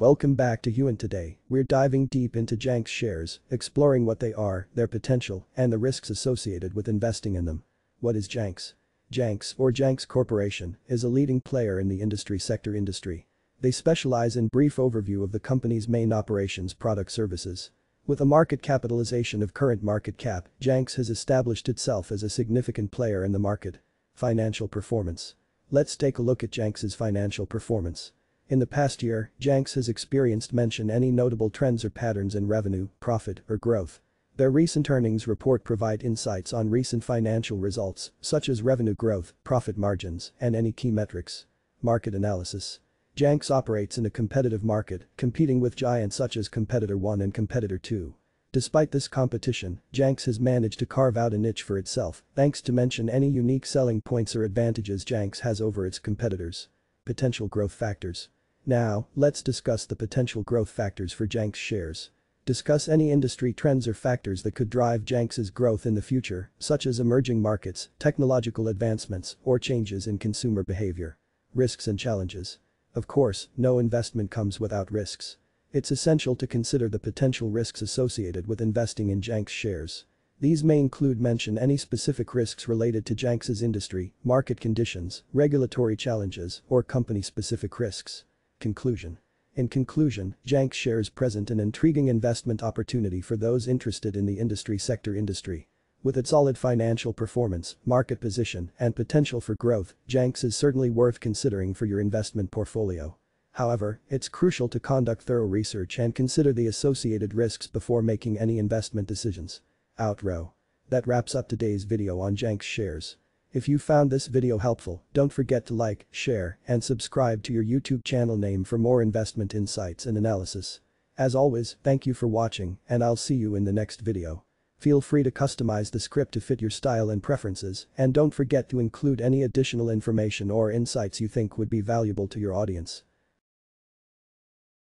Welcome back to Huon. Today, we're diving deep into JANX shares, exploring what they are, their potential, and the risks associated with investing in them. What is JANX? JANX, or JANX Corporation, is a leading player in the sector industry. They specialize in brief overview of the company's main operations, product, services. With a market capitalization of current market cap, JANX has established itself as a significant player in the market. Financial performance. Let's take a look at JANX's financial performance. In the past year, JANX has experienced any notable trends or patterns in revenue, profit, or growth. Their recent earnings report provide insights on recent financial results, such as revenue growth, profit margins, and any key metrics. Market analysis. JANX operates in a competitive market, competing with giants such as Competitor 1 and Competitor 2. Despite this competition, JANX has managed to carve out a niche for itself, thanks to any unique selling points or advantages JANX has over its competitors. Potential growth factors. Now, let's discuss the potential growth factors for JANX shares. Discuss any industry trends or factors that could drive JANX's growth in the future, such as emerging markets, technological advancements, or changes in consumer behavior. Risks and challenges. Of course, no investment comes without risks. It's essential to consider the potential risks associated with investing in JANX shares. These may include any specific risks related to JANX's industry, market conditions, regulatory challenges, or company-specific risks. Conclusion. In conclusion, JANX shares present an intriguing investment opportunity for those interested in the sector industry. With its solid financial performance, market position, and potential for growth, JANX is certainly worth considering for your investment portfolio. However, it's crucial to conduct thorough research and consider the associated risks before making any investment decisions. Outro. That wraps up today's video on JANX shares. If you found this video helpful, don't forget to like, share, and subscribe to your YouTube channel name for more investment insights and analysis. As always, thank you for watching, and I'll see you in the next video. Feel free to customize the script to fit your style and preferences, and don't forget to include any additional information or insights you think would be valuable to your audience.